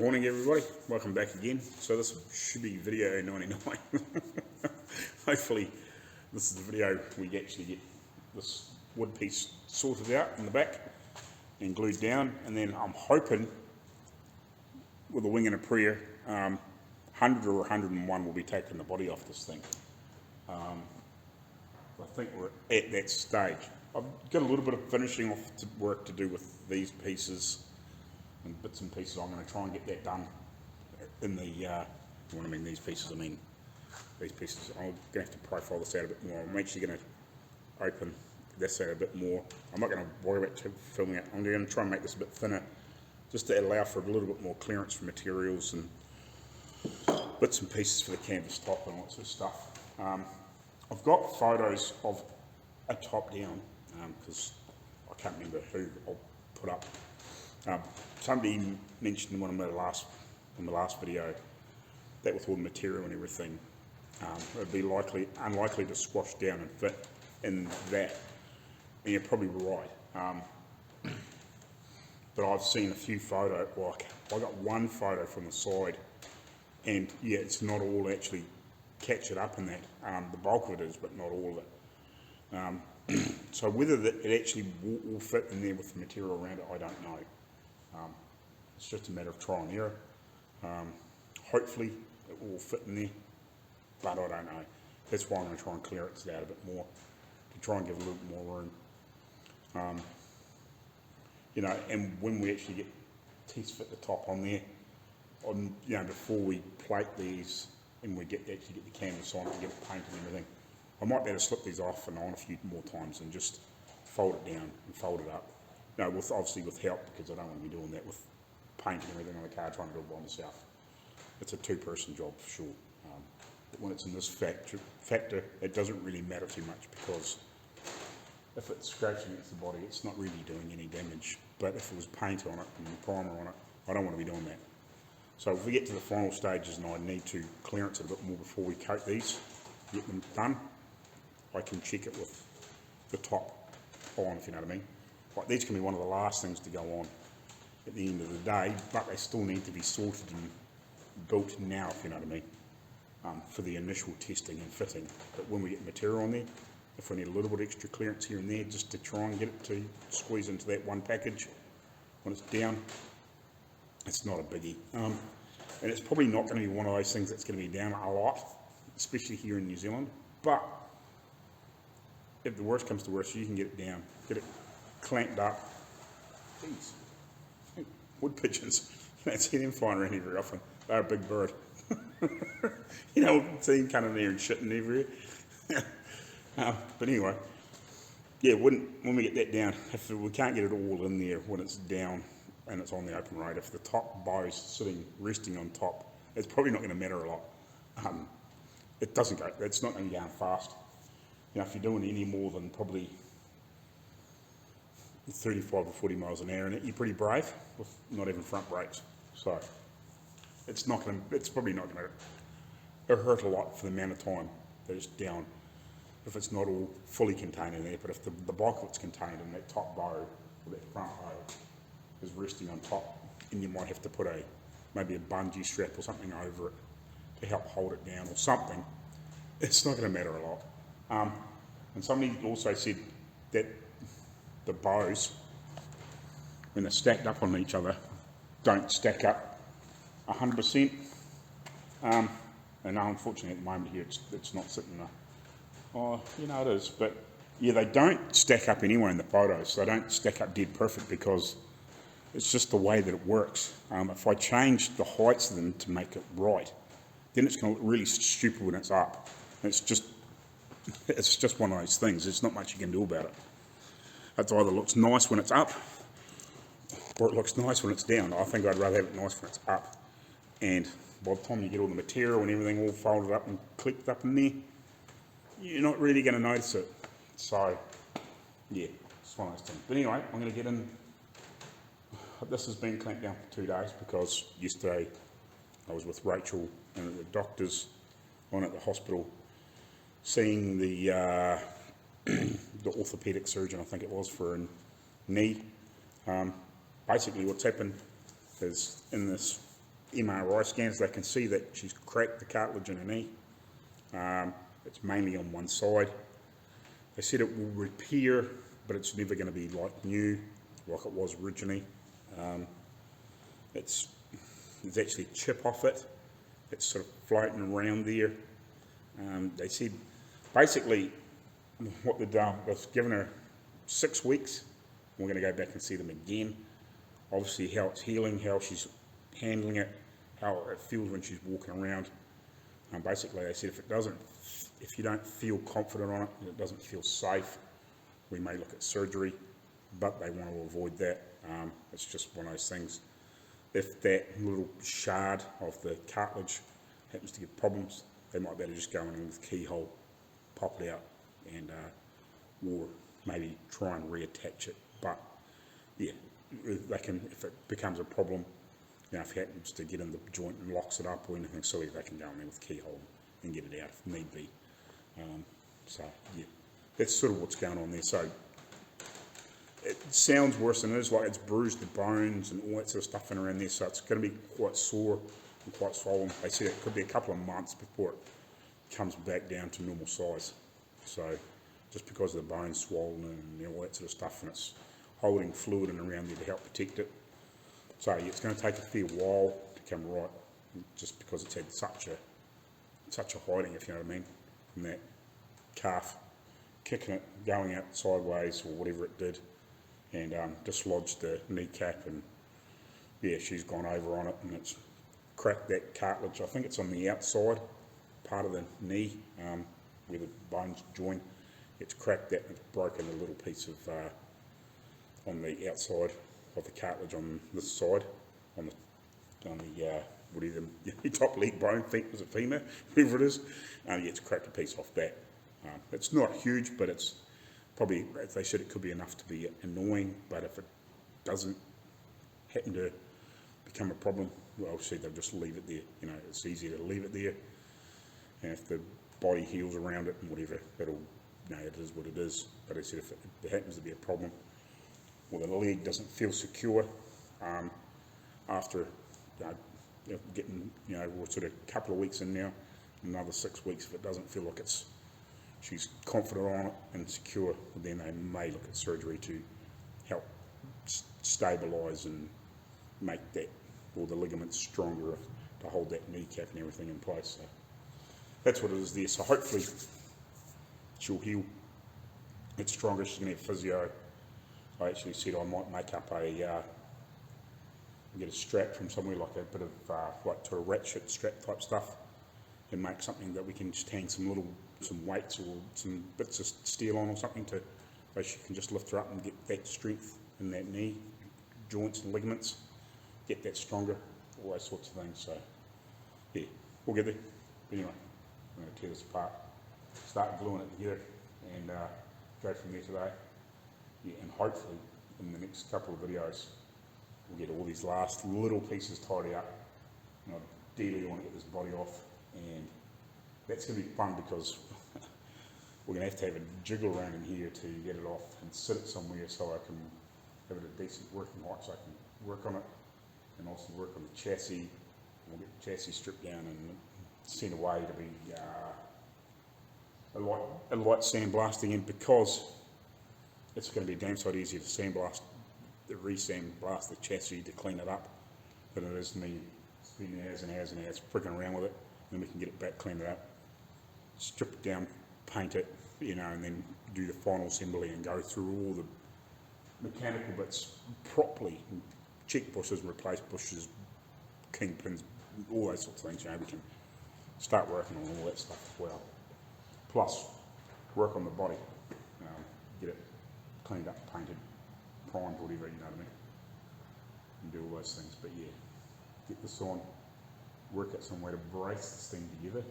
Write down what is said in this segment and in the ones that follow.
Morning everybody, welcome back again. So this should be video 99. Hopefully this is the video we actually get this wood piece sorted out in the back and glued down, and then I'm hoping with a wing and a prayer 100 or 101 will be taking the body off this thing. I think we're at that stage. I've got a little bit of finishing off work to do with these pieces and bits and pieces. I'm going to try and get that done in the, when I mean these pieces, I mean these pieces. I'm going to have to profile this out a bit more. I'm actually going to open this out a bit more. I'm not going to worry about filming it. I'm going to try and make this a bit thinner, just to allow for a little bit more clearance for materials and bits and pieces for the canvas top and all that sort of stuff. I've got photos of a top down, because I can't remember who I'll put up. Somebody mentioned in one of my last video that with all the material and everything, it would be unlikely to squash down and fit in that. And you're probably right. But I've seen a few photos. Well, I got one photo from the side, and yeah, it's not all actually captured up in that. The bulk of it is, but not all of it. So whether it actually will fit in there with the material around it, I don't know. It's just a matter of trial and error. Hopefully it will fit in there, but I don't know. That's why I'm going to try and clear it out a bit more, to try and give a little bit more room. You know, and when we actually get test fit the top on there, you know, before we plate these and we actually get the canvas on it and get it painted and everything, I might be able to slip these off and on a few more times and just fold it down and fold it up. No, obviously with help, because I don't want to be doing that with paint and everything on the car, trying to do it by myself. It's a two-person job for sure. But when it's in this factor, it doesn't really matter too much, because if it's scratching against the body, it's not really doing any damage. But if it was paint on it and primer on it, I don't want to be doing that. So if we get to the final stages and I need to clearance it a bit more before we coat these, get them done, I can check it with the top on, if you know what I mean. Like, these can be one of the last things to go on at the end of the day, but they still need to be sorted and built now, if you know what I mean, for the initial testing and fitting. But when we get material on there, if we need a little bit of extra clearance here and there just to try and get it to squeeze into that one package when it's down, it's not a biggie. And it's probably not going to be one of those things that's going to be down a lot, especially here in New Zealand. But if the worst comes to worst, you can get it down, get it clamped up. Jeez, wood pigeons. You don't see them flying around here very often. They're a big bird. You know, see them coming in there and shitting everywhere. But anyway, yeah, when we get that down, if we can't get it all in there when it's down and it's on the open road, if the top bow's resting on top, it's probably not going to matter a lot. It doesn't go, it's not going to be going fast. You know, if you're doing any more than probably 35 or 40 miles an hour in it, you're pretty brave with not even front brakes. So it's probably not going to hurt a lot for the amount of time that it's down, if it's not all fully contained in there. But if the bulk of it's contained and that top bow or that front bow is resting on top, and you might have to put maybe a bungee strap or something over it to help hold it down or something, it's not going to matter a lot. And somebody also said that the bows, when they're stacked up on each other, don't stack up 100%. And unfortunately at the moment here it's not sitting there. Oh, you know it is, but yeah, they don't stack up anyway in the photos. They don't stack up dead perfect, because it's just the way that it works. If I change the heights of them to make it right, then it's going to look really stupid when it's up. It's just one of those things. There's not much you can do about it. It either looks nice when it's up, or it looks nice when it's down. I think I'd rather have it nice when it's up. And by the time you get all the material and everything all folded up and clipped up in there, you're not really going to notice it. So, yeah, it's one of those things. But anyway, I'm going to get in. This has been clamped down for 2 days, because yesterday I was with Rachel and the doctors on at the hospital, seeing the orthopaedic surgeon, I think it was, for a knee. Basically what's happened is, in this MRI scans, they can see that she's cracked the cartilage in her knee. It's mainly on one side. They said it will repair, but it's never going to be like new, like it was originally. There's actually a chip off it. It's sort of floating around there. They said basically what they've done, they've given her 6 weeks. We're going to go back and see them again. Obviously how it's healing, how she's handling it, how it feels when she's walking around. Basically they said if you don't feel confident on it, and it doesn't feel safe, we may look at surgery, but they want to avoid that. It's just one of those things. If that little shard of the cartilage happens to give problems, they might better just go in with keyhole, pop it out, and or maybe try and reattach it. But yeah, they can, if it becomes a problem, you know, if it happens to get in the joint and locks it up or anything silly, they can go in there with keyhole and get it out if need be. So yeah, that's sort of what's going on there. So it sounds worse than it is, like it's bruised the bones and all that sort of stuff in around there, so it's going to be quite sore and quite swollen. They said it could be a couple of months before it comes back down to normal size. So just because of the bones swollen and all that sort of stuff, and it's holding fluid in around there to help protect it. So yeah, it's going to take a fair while to come right, just because it's had such a hiding, if you know what I mean, from that calf kicking it, going out sideways or whatever it did, and dislodged the kneecap, and yeah, she's gone over on it and it's cracked that cartilage. I think it's on the outside part of the knee, where the bones join. It's cracked that and it's broken a little piece of on the outside of the cartilage on this side, on the whatever the top leg bone, was it femur, whatever it is. Yeah, it's cracked a piece off that. It's not huge, but it's probably, as they said, it could be enough to be annoying. But if it doesn't happen to become a problem, well, obviously they'll just leave it there. You know, it's easier to leave it there, and if the body heals around it and whatever, it'll, you know, it is what it is. But as I said, if it happens to be a problem, or the leg doesn't feel secure after getting, you know, we're sort of a couple of weeks in now, another 6 weeks, if it doesn't feel like she's confident on it and secure, then they may look at surgery to help stabilise and make that, or the ligaments stronger to hold that kneecap and everything in place. So that's what it is there. So hopefully she'll heal. It's stronger. She's going to have physio. I actually said I might make up get a strap from somewhere, like a bit of like to a ratchet strap type stuff, and make something that we can just hang some weights or some bits of steel on or something, to so she can just lift her up and get that strength in that knee joints and ligaments, get that stronger, all those sorts of things. So yeah, we'll get there. But anyway, I'm going to tear this apart, start gluing it together, and go from there today. Yeah, and hopefully in the next couple of videos we'll get all these last little pieces tidy up, and I ideally want to get this body off, and that's going to be fun because we're going to have a jiggle around in here to get it off and sit it somewhere so I can have it at a decent working height, so I can work on it and also work on the chassis. We'll get the chassis stripped down and sent away to be a light sandblasting, and because it's going to be damn sight easier to sandblast, re-sandblast the chassis to clean it up than it is me spending hours and hours and hours pricking around with it. Then we can get it back, clean it up, strip it down, paint it, you know, and then do the final assembly and go through all the mechanical bits properly, and check bushes, replace bushes, kingpins, all those sorts of things. You know, we can start working on all that stuff as well. Plus, work on the body, get it cleaned up, painted, primed, whatever, you know what I mean, and do all those things. But yeah, get this on, work out some way to brace this thing together.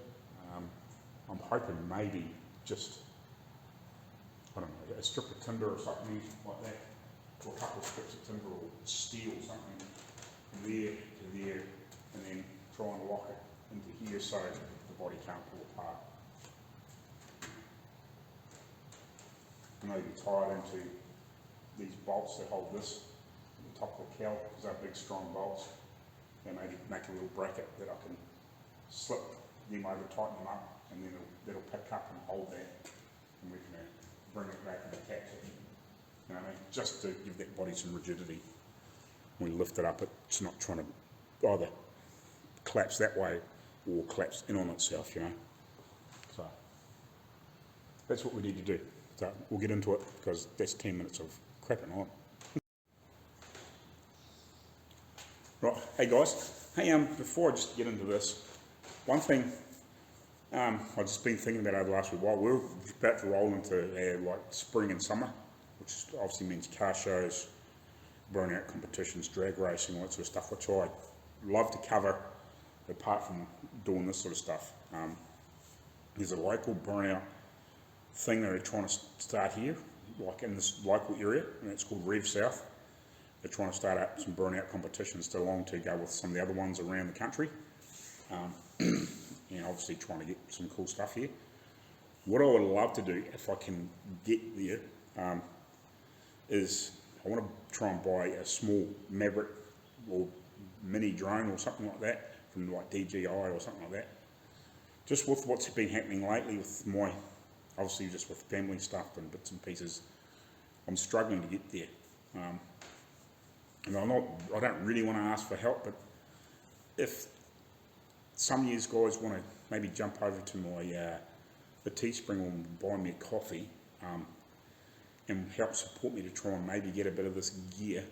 I'm hoping maybe just, I don't know, a strip of timber or something like that, or a couple of strips of timber or steel, something from there to there, and then try and lock it into here so the body can't pull apart. Maybe tie it into these bolts that hold this at the top of the cowl, because they're big strong bolts. and maybe make a little bracket that I can slip them over, tighten them up, and then it'll pick up and hold that, and we can bring it back and attach it. You know what I mean? Just to give that body some rigidity. When we lift it up, it's not trying to either collapse that way or collapse in on itself, you know. So that's what we need to do. So we'll get into it because that's 10 minutes of crapping on. Right, hey guys. Hey, before I just get into this, one thing I've just been thinking about over the last while. We're about to roll into like spring and summer, which obviously means car shows, burnout competitions, drag racing, all that sort of stuff, which I love to cover apart from doing this sort of stuff. There's a local burnout thing that they're trying to start here, like in this local area, and it's called Rev South. They're trying to start up some burnout competitions to go with some of the other ones around the country. And obviously trying to get some cool stuff here. What I would love to do, if I can get there, is I want to try and buy a small Maverick or mini drone or something like that from like DJI or something like that. Just with what's been happening lately with my, obviously just with family stuff and bits and pieces, I'm struggling to get there. And I don't really want to ask for help, but if some of you guys want to maybe jump over to my the Teespring and buy me a coffee and help support me to try and maybe get a bit of this gear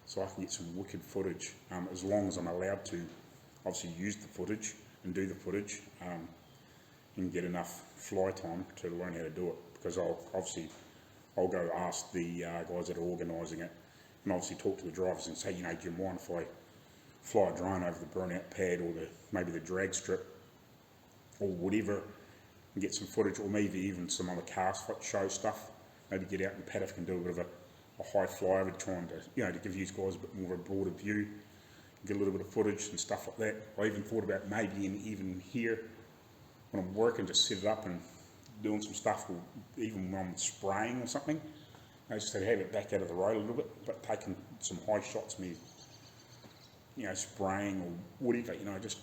so I can get some wicked footage, as long as I'm allowed to obviously use the footage and do the footage and get enough fly time to learn how to do it, because I'll go ask the guys that are organising it and obviously talk to the drivers and say, you know, do you mind if I fly a drone over the burnout pad or maybe the drag strip or whatever and get some footage, or maybe even some other car show stuff, maybe get out in the paddock and do a bit of a high flyover, trying to, you know, to give you guys a bit more of a broader view, get a little bit of footage and stuff like that. I even thought about maybe even here when I'm working, just set it up and doing some stuff, or even when I'm spraying or something, I just have it back out of the road a little bit, but taking some high shots, me, you know, spraying or whatever, you know, just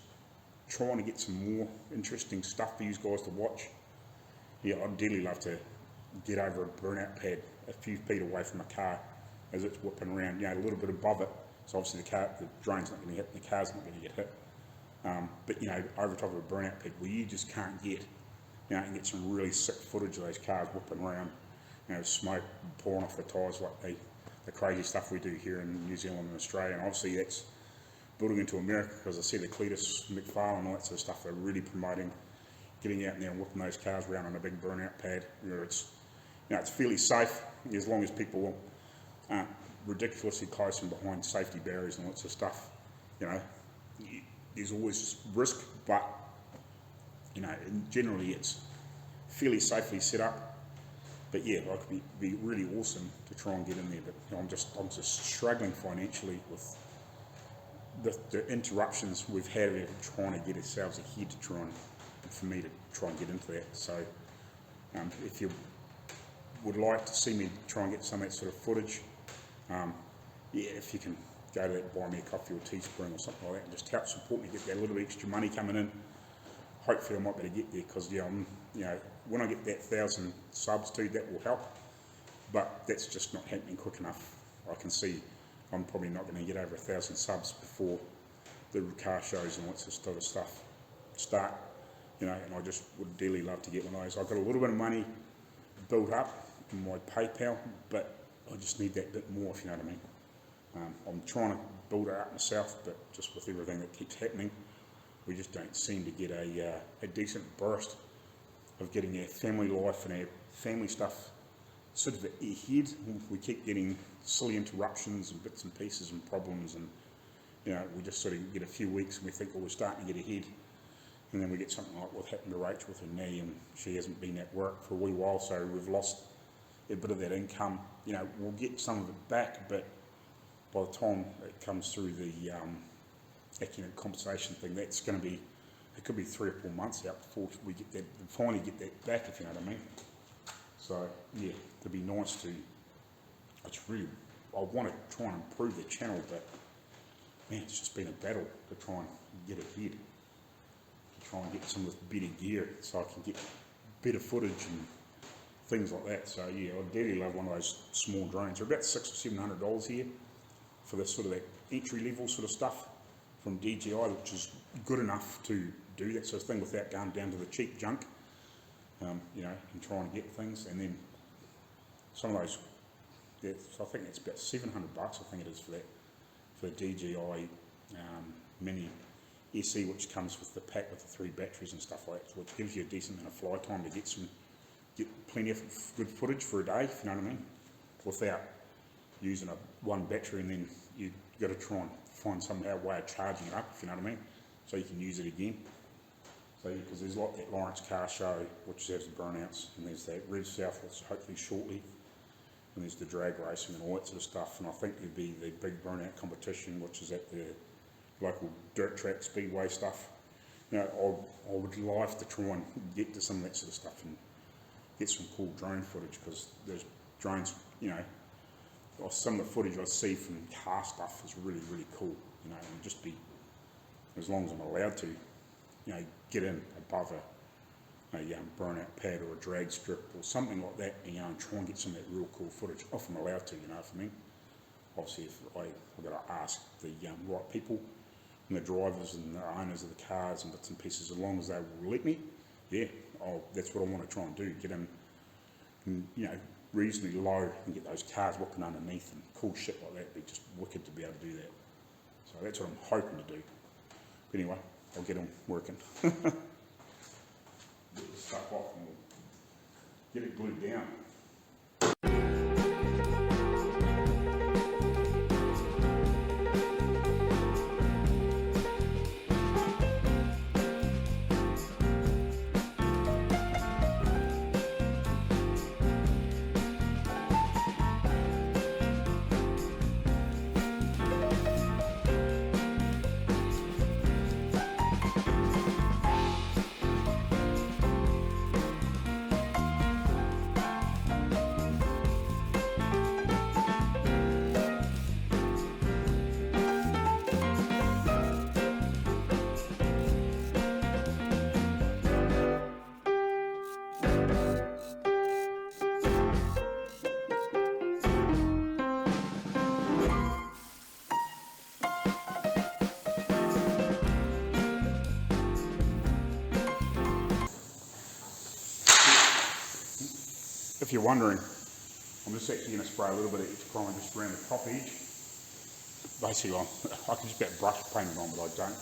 trying to get some more interesting stuff for you guys to watch. Yeah, I'd dearly love to get over a burnout pad a few feet away from a car as it's whipping around, you know, a little bit above it, so obviously the drone's not going to hit, the car's not going to get hit. But, you know, over top of a burnout pad where you just can't get, you know, and get some really sick footage of those cars whipping around, you know, smoke pouring off the tyres, like the crazy stuff we do here in New Zealand and Australia. And obviously that's building into America, because I see the Cletus McFarlane and all that sort of stuff, they're really promoting getting out there and whipping those cars around on a big burnout pad where it's, you know, it's fairly safe as long as people aren't ridiculously close and behind safety barriers and all that sort of stuff. You know, there's always risk, but, you know, generally it's fairly safely set up. But yeah, like, it'd be really awesome to try and get in there, but, you know, I'm just struggling financially with the interruptions we've had of trying to get ourselves ahead to try and, for me to try and get into that. So if you would like to see me try and get some of that sort of footage, yeah, if you can go to that, buy me a coffee or Teespring or something like that, and just help support me, get that little bit extra money coming in. Hopefully I might be able to get there, because, yeah, you know, when I get that 1,000 subs too, that will help, but that's just not happening quick enough. I can see I'm probably not going to get over 1,000 subs before the car shows and all that sort of stuff start, you know, and I just would dearly love to get one of those. I've got a little bit of money built up in my PayPal, but I just need that bit more, if you know what I mean. I'm trying to build it up myself, but just with everything that keeps happening, we just don't seem to get a decent burst of getting our family life and our family stuff sort of ahead. We keep getting silly interruptions and bits and pieces and problems, and, you know, we just sort of get a few weeks and we think, oh, we're starting to get ahead, and then we get something like what happened to Rach with her knee, and she hasn't been at work for a wee while, so we've lost a bit of that income. You know, we'll get some of it back, but by the time it comes through the economic compensation thing, that's going to be, it could be 3 or 4 months out before we get that, finally get that back, if you know what I mean. So yeah, it'd be nice to, it's really, I want to try and improve the channel, but man, it's just been a battle to try and get ahead, to try and get some of this better gear so I can get better footage and things like that. So yeah, I'd dearly love one of those small drones. They're about $600 or $700 here for this sort of that entry level sort of stuff from DJI, which is good enough to do that sort of thing without going down to the cheap junk, you know, and trying to get things. And then some of those, yeah, so I think it's about $700, I think it is for that, for the DJI Mini SE, which comes with the pack with the 3 batteries and stuff like that, which gives you a decent amount of fly time to get plenty of good footage for a day, if you know what I mean, without using one battery, and then you've got to try and find somehow way of charging it up, if you know what I mean, so you can use it again. So because there's like that Lawrence car show, which has the burnouts, and there's that Rev South, which hopefully shortly, and there's the drag racing and all that sort of stuff. And I think there'd be the big burnout competition, which is at the local dirt track speedway stuff. You know, I would like to try and get to some of that sort of stuff and get some cool drone footage, because those drones, you know, or some of the footage I see from car stuff is really, really cool, you know, and just be, as long as I'm allowed to, you know, get in above a burnout pad or a drag strip or something like that, you know, and try and get some of that real cool footage if I'm allowed to, you know what I mean. Obviously, if I've got to ask the right people and the drivers and the owners of the cars and bits and pieces, as long as they will let me, yeah, that's what I want to try and do, get in, and, you know, reasonably low and get those cars whipping underneath and cool shit like that. It'd be just wicked to be able to do that. So that's what I'm hoping to do. But anyway, I'll get on working. Get the stuff off and we'll get it glued down. If you're wondering, I'm just actually going to spray a little bit of each primer just around the top edge. Basically, I can just about brush paint it on, but I don't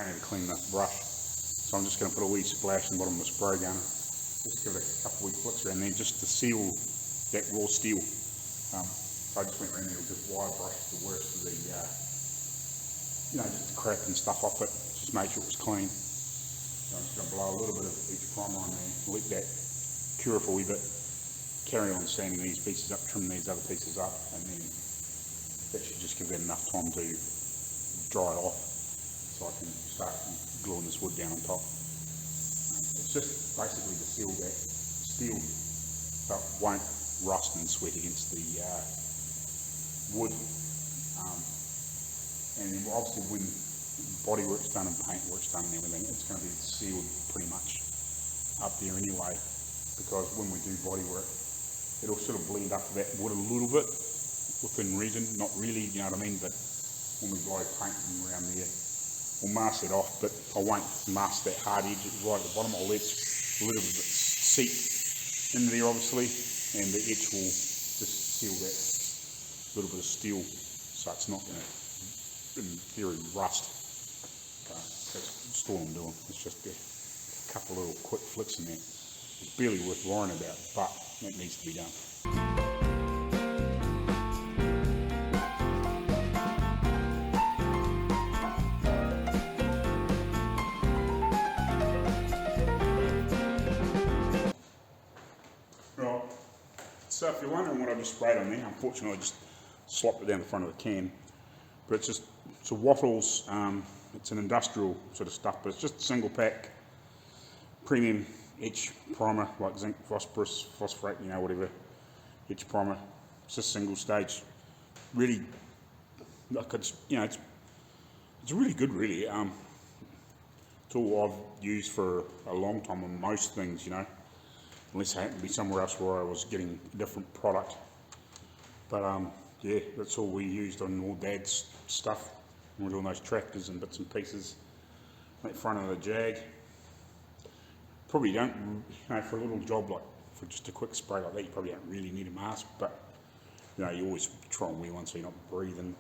have a clean enough brush. So I'm just going to put a wee splash in the bottom of the spray gun, just give it a couple of wee flicks around there, just to seal that raw steel. So I just went around there with this wire brush, the worst of the, you know, just the crap and stuff off it, just make sure it was clean. So I'm just going to blow a little bit of each primer on there, let that cure for a wee bit. Carry on sanding these pieces up, trim these other pieces up, and then that should just give that enough time to dry it off so I can start gluing this wood down on top. It's just basically to seal that steel so it won't rust and sweat against the wood. And then obviously when bodywork's done and paintwork's done and everything, it's going to be sealed pretty much up there anyway, because when we do bodywork, it'll sort of blend up to that wood a little bit within reason, not really, you know what I mean, but when we blow paint around there, we'll mask it off, but I won't mask that hard edge right at the bottom. I'll let a little bit seep in there obviously, and the etch will just seal that little bit of steel so it's not going to, in theory, rust. That's just all I'm doing. It's just a couple of little quick flicks in there. It's barely worth worrying about, but it needs to be done. Right, so if you're wondering what I just sprayed on there, unfortunately I just slopped it down the front of the can, but it's a Waffles, it's an industrial sort of stuff, but it's just single pack, premium etch primer, like zinc, phosphorus, phosphate, you know, whatever, etch primer. It's just single stage. Really, like it's, you know, it's It's really good, really. It's all I've used for a long time on most things, you know, unless I happen to be somewhere else where I was getting a different product. But yeah, that's all we used on all Dad's stuff. We're doing those tractors and bits and pieces. That front of the Jag. Probably don't, you know, for a little job like, for just a quick spray like that, you probably don't really need a mask, but you know, you always try and wear one so you're not breathing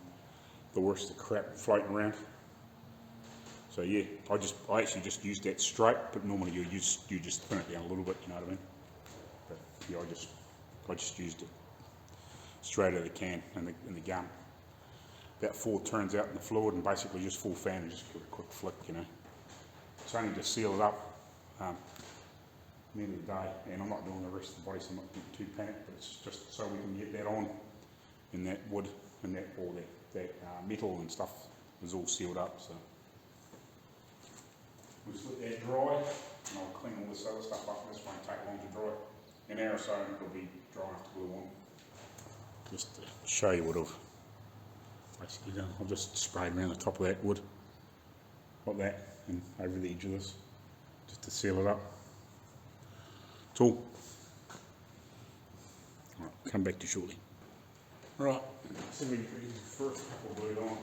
the worst of crap floating around. So yeah, I actually just used that straight, but normally you just thin it down a little bit, you know what I mean? But yeah, I just used it straight out of the can in the gun. About 4 turns out in the fluid and basically just full fan and just give it a quick flick, you know. It's only to seal it up at the end of the day, and I'm not doing the rest of the body so I'm not getting too panicked, but it's just so we can get that on in that wood and that metal and stuff is all sealed up. So we'll just let that dry and I'll clean all this other stuff up. This won't take long to dry. An hour or so and it'll be dry enough to glue on. Just to show you what I've basically done. I've just sprayed around the top of that wood like that and over the edge of this just to seal it up. It's all. Alright, come back to you shortly. Right, so we get the first couple glued on.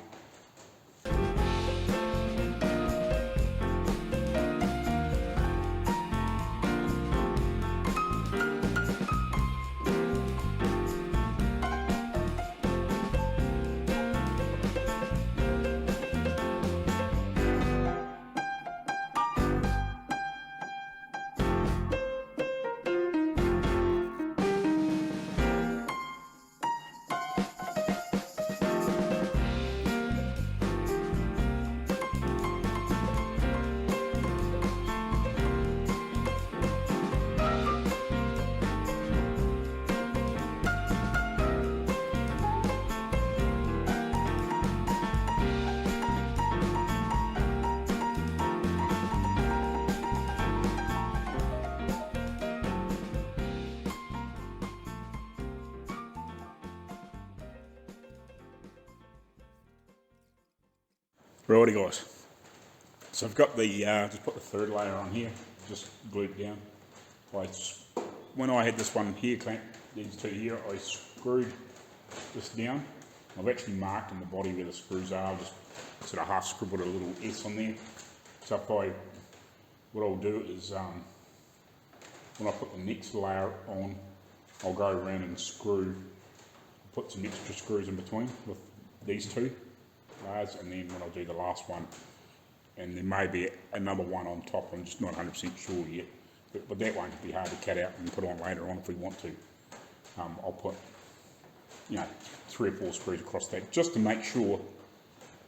Righty guys, so I've got the, just put the third layer on here, just glued down. When I had this one here clamped, these two here, I screwed this down. I've actually marked in the body where the screws are, I've just sort of half scribbled a little S on there. So what I'll do is, when I put the next layer on, I'll go around and put some extra screws in between with these two layers, and then when I do the last one, and there may be another one on top, I'm just not 100% sure yet, but that won't be hard to cut out and put on later on if we want to. I'll put, you know, 3 or 4 screws across that just to make sure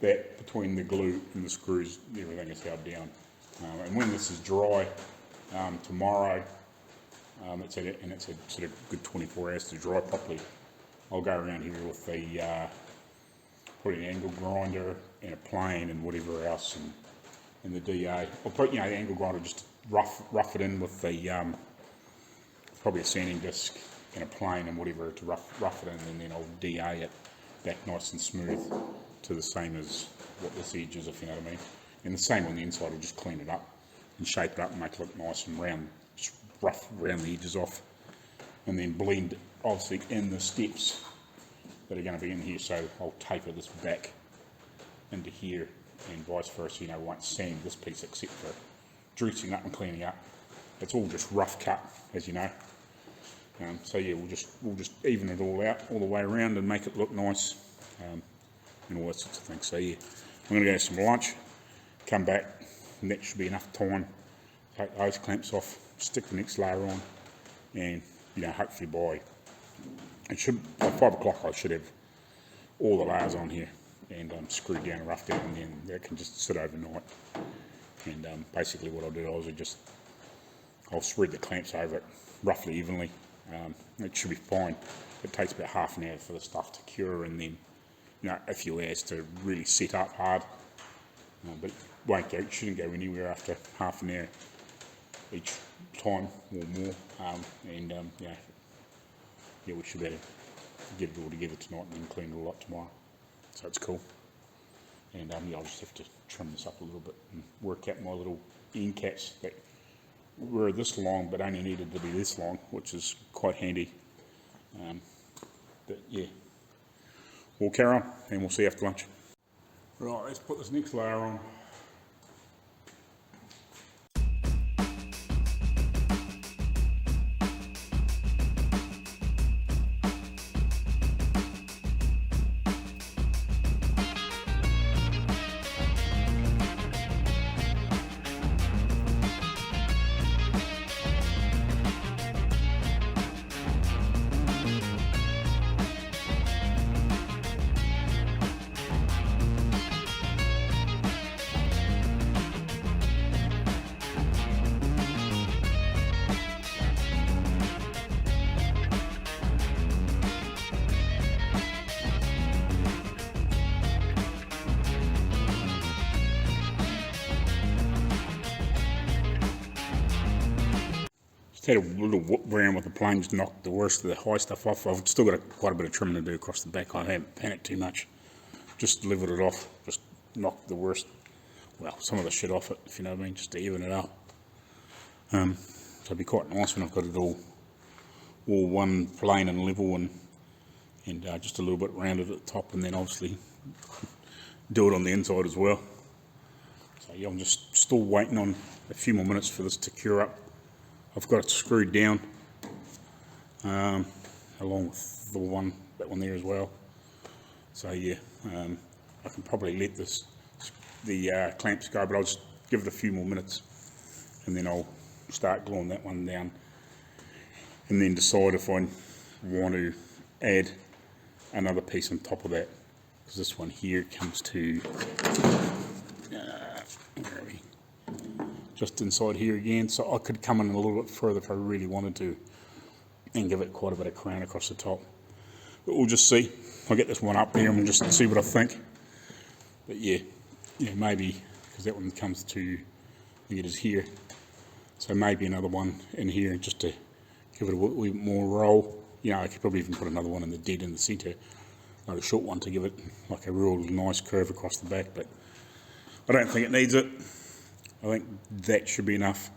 that between the glue and the screws everything is held down. And when this is dry tomorrow, it's a sort of good 24 hours to dry properly, I'll go around here with the put an angle grinder and a plane and whatever else, and the DA. I'll put, you know, the angle grinder, just rough it in with the probably a sanding disc and a plane and whatever to rough it in, and then I'll DA it back nice and smooth to the same as what this edge is, if you know what I mean. And the same on the inside, I'll just clean it up and shape it up and make it look nice and round, just rough around the edges off, and then blend obviously in the steps that are going to be in here. So I'll taper this back into here and vice versa, you know, won't sand this piece except for juicing up and cleaning up. It's all just rough cut, as you know. So yeah, we'll just even it all out all the way around and make it look nice, and all that sorts of things. So yeah, I'm going to go have some lunch, come back, and that should be enough time. Take those clamps off, stick the next layer on, and you know, hopefully by 5 o'clock I should have all the layers on here and screwed down and roughed out, and then that can just sit overnight. And basically what I'll do is I'll spread the clamps over it roughly evenly. It should be fine. It takes about half an hour for the stuff to cure, and then, you know, a few hours to really set up hard. But it shouldn't go anywhere after half an hour each time or more. Yeah, we should be able to get it all together tonight and then clean it all up tomorrow. So it's cool. And yeah, I'll just have to trim this up a little bit and work out my little end caps that were this long but only needed to be this long, which is quite handy. But yeah, we'll carry on and we'll see you after lunch. Right, let's put this next layer on. Had a little whoop around with the plane, just knocked the worst of the high stuff off. I've still got quite a bit of trimming to do across the back. I haven't panicked too much. Just leveled it off, just knocked the worst, well, some of the shit off it, if you know what I mean, just to even it up. So it'd be quite nice when I've got it all one plane and level and just a little bit rounded at the top, and then obviously do it on the inside as well. So yeah, I'm just still waiting on a few more minutes for this to cure up. I've got it screwed down, along with that one there as well. So yeah, I can probably let the clamps go, but I'll just give it a few more minutes, and then I'll start gluing that one down, and then decide if I want to add another piece on top of that, because this one here comes to where are we? Just inside here again, so I could come in a little bit further if I really wanted to and give it quite a bit of crown across the top, but we'll just see. I'll get this one up there and we'll just see what I think. But yeah, maybe, because that one comes to, I think it is here, so maybe another one in here just to give it a wee bit more roll. I could probably even put another one in the dead in the centre, like a short one, to give it like a real nice curve across the back, but I don't think it needs it. I think that should be enough,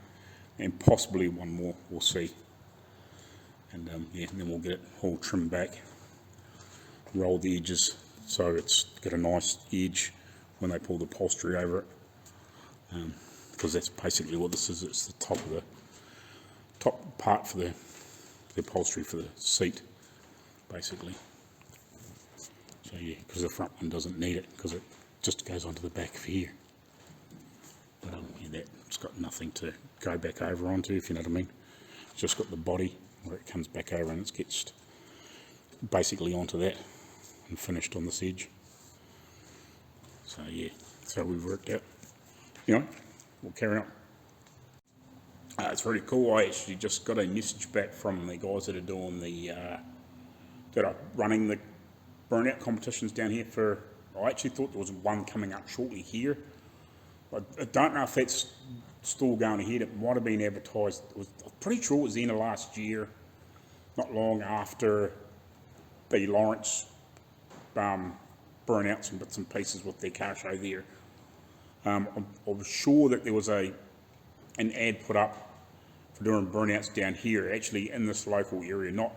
and possibly one more, we'll see. And yeah, and then we'll get it all trimmed back, roll the edges so it's got a nice edge when they pull the upholstery over it, because that's basically what this is. It's the top part for the upholstery for the seat, basically. So yeah, because the front one doesn't need it, because it just goes onto the back of here. But yeah, that's got nothing to go back over onto, if you know what I mean. It's just got the body where it comes back over and it gets basically onto that and finished on this edge. So yeah, so we've worked out. We'll carry on. It's really cool. I actually just got a message back from the guys that are doing that are running the burnout competitions down here for. I actually thought there was one coming up shortly here. I don't know if that's still going ahead. It might have been advertised. I'm pretty sure it was the end of last year, not long after the Lawrence burnouts and bits and pieces with their car show there. I was sure that there was an ad put up for doing burnouts down here, actually in this local area. Not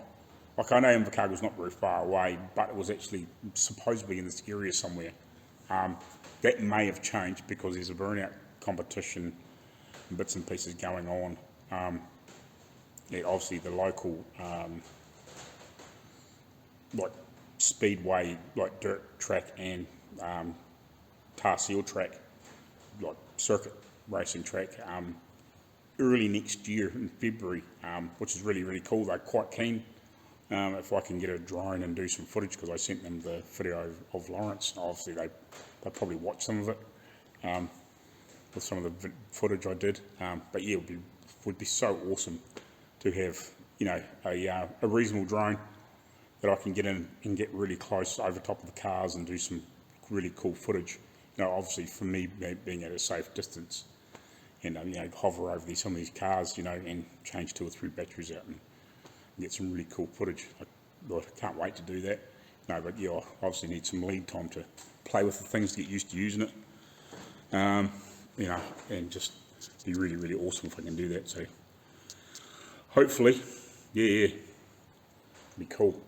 like, I know Invercargill's not very far away, but it was actually supposedly in this area somewhere. That may have changed because there's a burnout competition and bits and pieces going on. Obviously the local like speedway, like dirt track and tar seal track, like circuit racing track, early next year in February, which is really, really cool. They're quite keen if I can get a drone and do some footage, because I sent them the video of Lawrence. Obviously they probably watched some of it with some of the footage I did, but yeah, it would be so awesome to have a reasonable drone that I can get in and get really close over top of the cars and do some really cool footage. Obviously for me being at a safe distance, and hover over some of these cars, and change 2 or 3 batteries out and get some really cool footage. I can't wait to do that. No, but yeah, I obviously need some lead time to play with the things to get used to using it. You know, and just be really, really awesome if I can do that. So hopefully, yeah, be cool.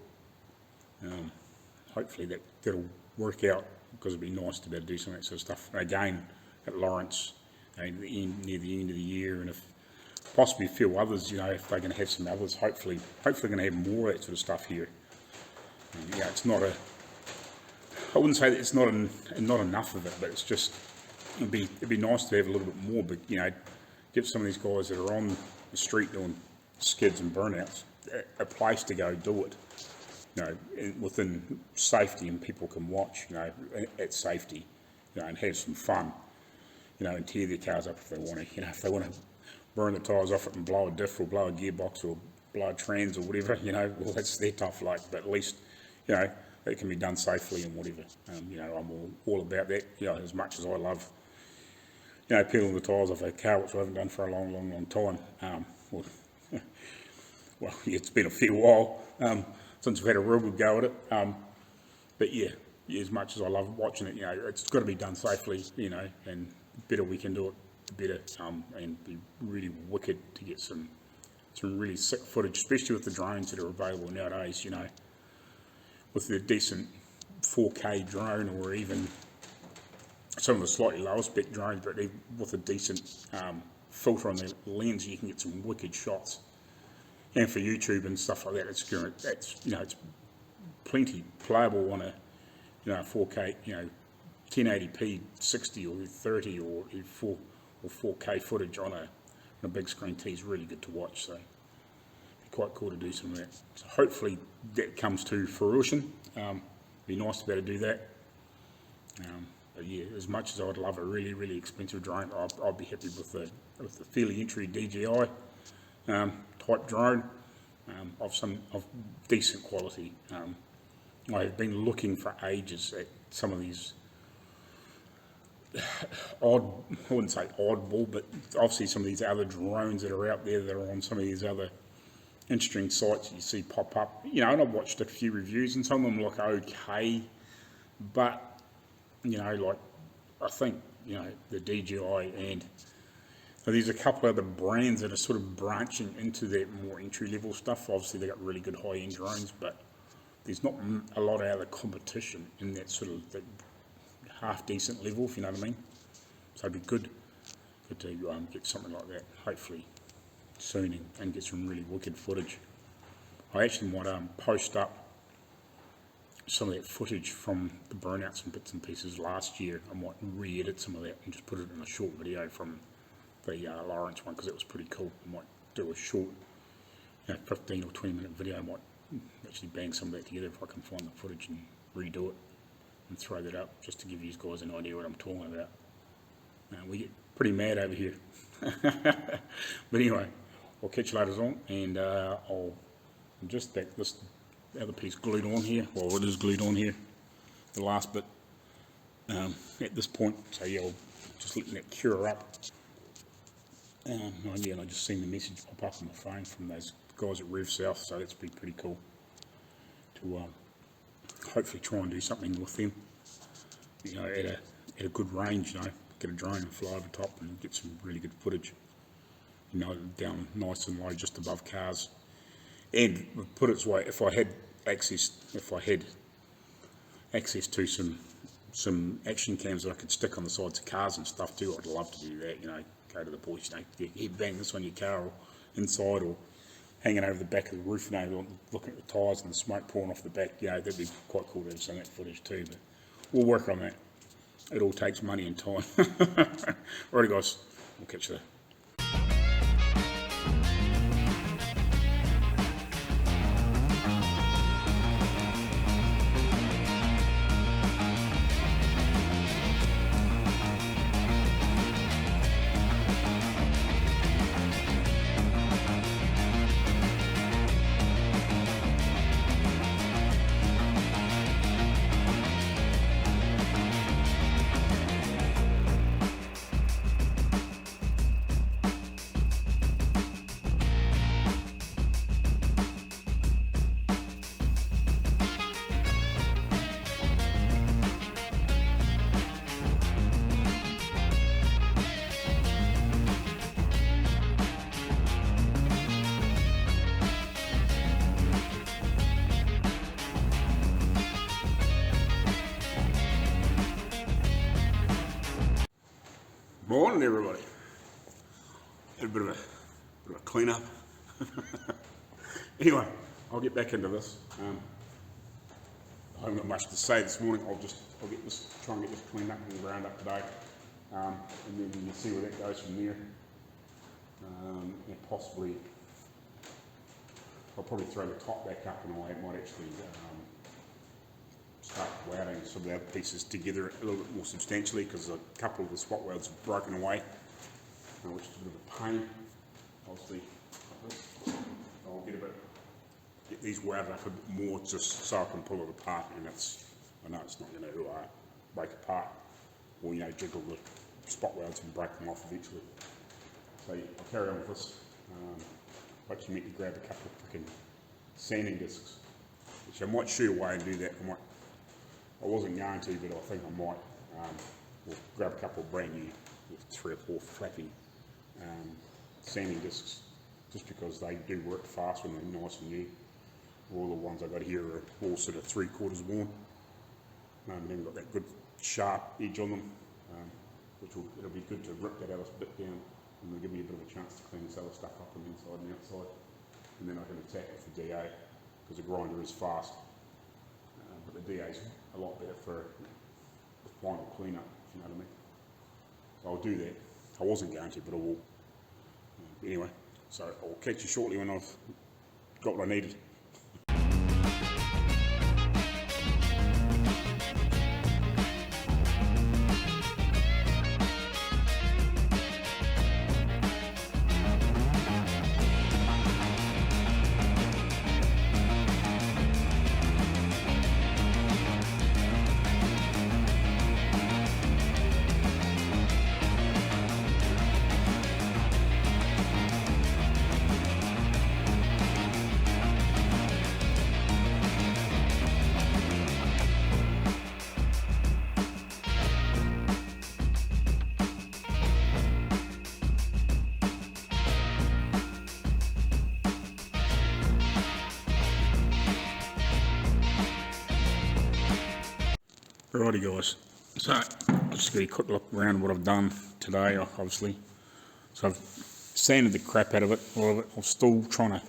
Hopefully that'll work out, because it'd be nice to be able to do some of that sort of stuff. And again, at Lawrence, near the end of the year, and if possibly a few others, you know, if they're going to have some others, hopefully going to have more of that sort of stuff here. And, yeah, it's not I wouldn't say that it's not enough of it, but it's just, it'd be nice to have a little bit more. But you know, give some of these guys that are on the street doing skids and burnouts a place to go do it. You know, within safety, and people can watch. You know, at safety, you know, and have some fun. You know, and tear their cars up if they want to. You know, if they want to burn the tyres off it and blow a diff or blow a gearbox or blow a trans or whatever. You know, well, that's their tough luck. But at least, you know, it can be done safely and whatever. You know, I'm all about that. You know, as much as I love, you know, peeling the tyres off a car, which I haven't done for a long time. Well, it's been a fair while since we've had a real good go at it. But yeah, as much as I love watching it, you know, it's got to be done safely, you know, and the better we can do it, the better, and be really wicked to get some really sick footage, especially with the drones that are available nowadays, you know, with the decent 4K drone, or even some of the slightly lower spec drones, but with a decent filter on the lens, you can get some wicked shots. And for YouTube and stuff like that, that's you know, it's plenty playable on a, you know, 4K, you know, 1080p 60 or 30 or 4K footage on a big screen TV is really good to watch. So it'd be quite cool to do some of that. So hopefully that comes to fruition. Be nice to be able to do that. But yeah, as much as I'd love a really, really expensive drone, I'd be happy with the fairly entry DJI type drone of decent quality. I have been looking for ages at some of these I wouldn't say oddball, but obviously some of these other drones that are out there that are on some of these other interesting sites you see pop up. You know, and I've watched a few reviews, and some of them look okay, but, you know, like, I think, you know, the DJI and there's a couple of other brands that are sort of branching into that more entry-level stuff. Obviously, they got really good high-end drones, but there's not a lot of other competition in that sort of that half-decent level, if you know what I mean. So it'd be good to get something like that, hopefully, soon, and get some really wicked footage. I actually might post up some of that footage from the burnouts and bits and pieces last year. I might re-edit some of that and just put it in a short video from the Lawrence one, because it was pretty cool. I might do a short, you know, 15 or 20 minute video. I might actually bang some of that together if I can find the footage and redo it and throw that up, just to give you guys an idea what I'm talking about. We get pretty mad over here. But anyway, I'll catch you later on, and I'll just back this other piece glued on here. Well, it is glued on here, the last bit at this point. So yeah, I'll just letting that cure up. And I just seen the message pop up on my phone from those guys at Rev South, so that's been pretty cool to hopefully try and do something with them, you know, at a good range, you know, get a drone and fly over top and get some really good footage, you know, down nice and low just above cars. And put it this way, if I had access to some action cams that I could stick on the sides of cars and stuff too, I'd love to do that, you know. Go to the boys, you know, bang this on your car or inside, or hanging over the back of the roof, you know, looking at the tyres and the smoke pouring off the back. You know, that'd be quite cool to have some of that footage too, but we'll work on that. It all takes money and time. Alrighty guys, we'll catch you there. Morning everybody. Had a bit of a clean up. Anyway, I'll get back into this. I haven't got much to say this morning. I'll get this, try and get this cleaned up and ground up today, and then you can see where that goes from there. And possibly, I'll probably throw the top back up, and I might actually start welding some of the other pieces together a little bit more substantially, because a couple of the spot welds have broken away, which is a bit of a pain. Obviously, I'll get these welded up a bit more just so I can pull it apart, and I know it's not going to break apart, or jiggle the spot welds and break them off eventually. So yeah, I'll carry on with this. I actually meant to grab a couple of freaking sanding discs, which I might shoot away and do that. I wasn't going to, but I think I might. We'll grab a couple of brand new, with 3 or 4 flappy sanding discs, just because they do work fast when they're nice and new. All the ones I got here are all sort of 3/4 worn, and then got that good sharp edge on them, it'll be good to rip that other bit down, and it'll give me a bit of a chance to clean this other stuff up on the inside and outside, and then I can attack it with the DA, because the grinder is fast, but the DA is a lot better for the final cleanup, if you know what I mean. So I'll do that. I wasn't going to, but I will. Anyway, so I'll catch you shortly when I've got what I needed. Righty guys, so I'll just get a quick look around what I've done today, obviously. So I've sanded the crap out of it, all of it. I'm still trying to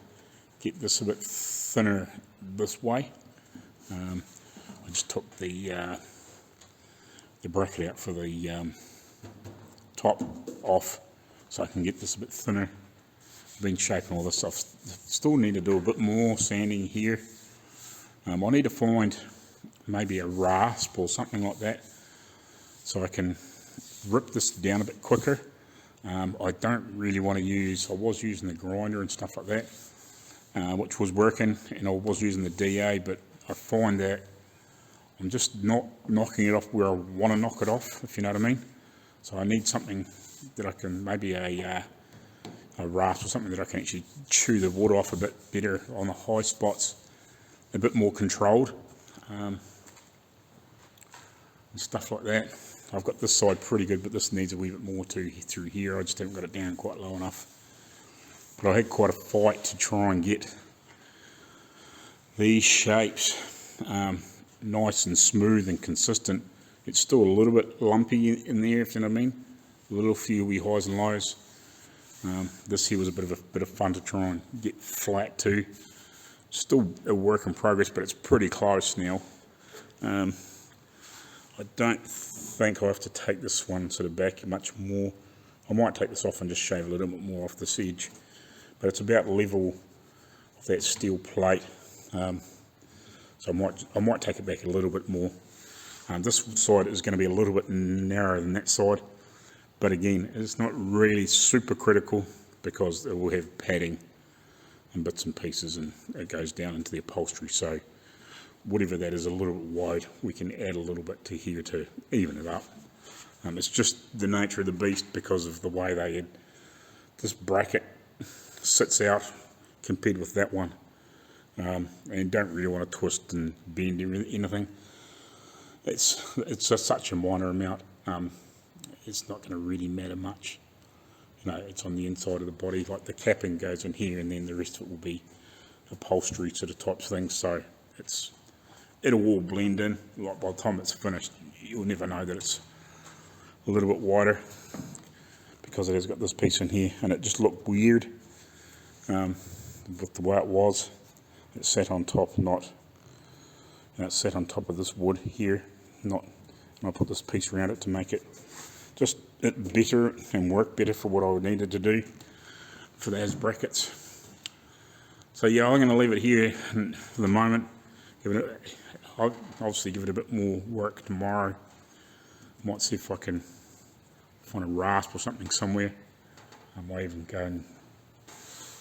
get this a bit thinner this way. I just took the bracket out for the top off, so I can get this a bit thinner. I've been shaping all this stuff. Still need to do a bit more sanding here. I need to find maybe a rasp or something like that, so I can rip this down a bit quicker. I don't really want to use, I was using the grinder and stuff like that, which was working, and I was using the DA, but I find that I'm just not knocking it off where I want to knock it off, if you know what I mean. So I need something that I can, maybe a rasp or something that I can actually chew the wood off a bit better on the high spots, a bit more controlled. And stuff like that. I've got this side pretty good, but this needs a wee bit more through here. I just haven't got it down quite low enough. But I had quite a fight to try and get these shapes nice and smooth and consistent. It's still a little bit lumpy in there, if you know what I mean. A little few wee highs and lows. This here was a bit of fun to try and get flat too. Still a work in progress, but it's pretty close now. I don't think I'll have to take this one sort of back much more. I might take this off and just shave a little bit more off this edge, but it's about level of that steel plate. So I might take it back a little bit more. This side is going to be a little bit narrower than that side, but again, it's not really super critical because it will have padding and bits and pieces, and it goes down into the upholstery, so whatever that is a little bit wide, we can add a little bit to here to even it up. It's just the nature of the beast because of the way they had, this bracket sits out compared with that one, and you don't really want to twist and bend anything. It's just such a minor amount. It's not going to really matter much. It's on the inside of the body, like the capping goes in here, and then the rest of it will be upholstery sort of type things. So it'll all blend in. Like by the time it's finished, you'll never know that it's a little bit wider. because it has got this piece in here, and it just looked weird with the way it was. It sat on top, not, it sat on top of this wood here, not, and I put this piece around it to make it just better and work better for what I needed to do for those brackets. So yeah, I'm going to leave it here for the moment. I'll obviously give it a bit more work tomorrow. Might see if I can find a rasp or something somewhere. I might even go and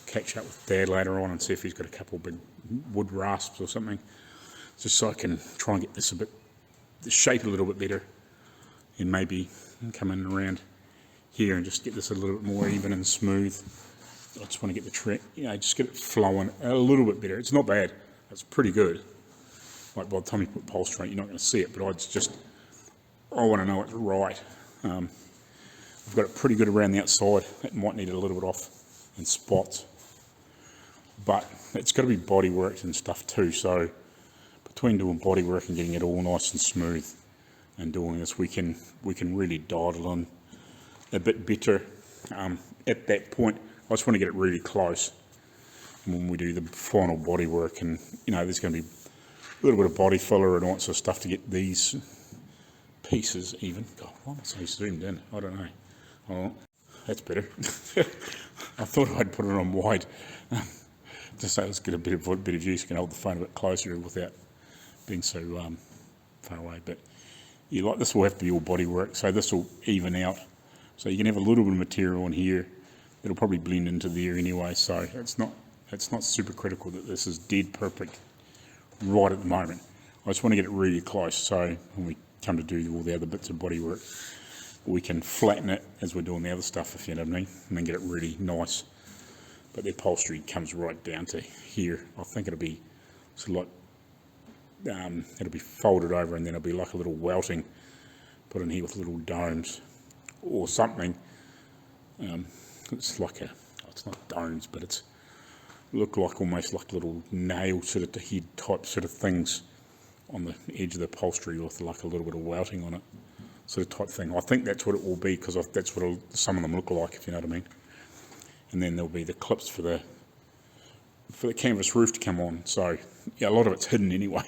catch up with Dad later on and see if he's got a couple of big wood rasps or something, just so I can try and get this a bit, the shape a little bit better, and maybe come in around here and just get this a little bit more even and smooth. I just want to get the just get it flowing a little bit better. It's not bad. It's pretty good. Like by the time you put upholstery on it, you're not going to see it, but I want to know it's right. I've got it pretty good around the outside. It might need it a little bit off in spots, but it's got to be body worked and stuff too. So between doing body work and getting it all nice and smooth and doing this, we can really dial in a bit better. At that point, I just want to get it really close when we do the final body work, and there's going to be a little bit of body filler and all sorts of stuff to get these pieces even. God, why am I so zoomed in? I don't know. Oh, that's better. I thought I'd put it on wide, just so let's get a bit of view, so you can hold the phone a bit closer without being so far away. But yeah, like this will have to be all body work, so this will even out. So you can have a little bit of material in here. It'll probably blend into there anyway, so it's not super critical that this is dead perfect right at the moment. I just want to get it really close, so when we come to do all the other bits of body work, we can flatten it as we're doing the other stuff, if you know what I mean, and then get it really nice. But the upholstery comes right down to here. I think it'll be sort of like, it'll be folded over, and then it'll be like a little welting put in here with little domes or something. It's like it's not domes, but it's look like almost like little nail sort of head type sort of things on the edge of the upholstery with like a little bit of welting on it, sort of type thing. I think that's what it will be, because that's what some of them look like, if you know what I mean. And then there'll be the clips for the canvas roof to come on. So yeah, a lot of it's hidden anyway.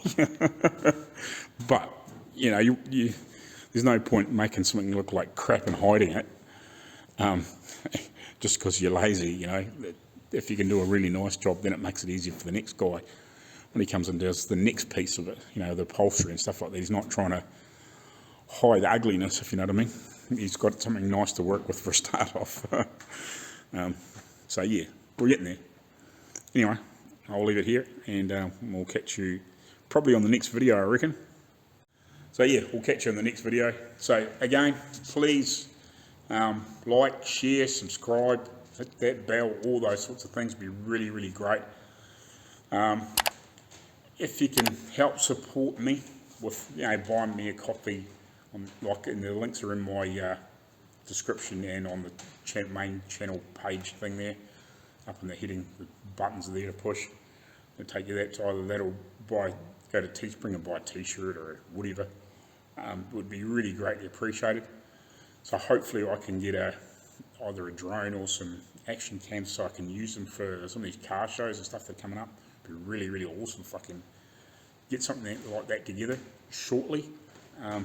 But there's no point making something look like crap and hiding it, just because you're lazy. If you can do a really nice job, then it makes it easier for the next guy when he comes and does the next piece of it, the upholstery and stuff like that. He's not trying to hide the ugliness, if you know what I mean. He's got something nice to work with for a start off. So yeah, we're getting there. Anyway, I'll leave it here, and we'll catch you probably on the next video, I reckon. So yeah, we'll catch you in the next video. So again, please like, share, subscribe, hit that bell, all those sorts of things would be really, really great. If you can help support me with buying me a coffee, and the links are in my description and on the main channel page thing there, up in the heading, the buttons are there to push. They'll take you to either that or go to Teespring and buy a t-shirt or whatever. It would be really greatly appreciated. So hopefully I can get either a drone or some action cams so I can use them for some of these car shows and stuff that are coming up. It'd be really, really awesome if I can get something like that together shortly. I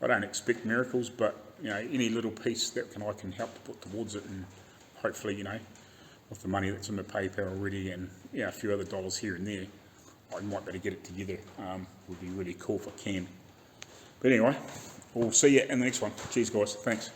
don't expect miracles, but any little piece that I can help to put towards it, and hopefully with the money that's in my PayPal already and a few other dollars here and there, I might be able to get it together. Would be really cool if I can. But anyway, we'll see you in the next one. Cheers guys, thanks.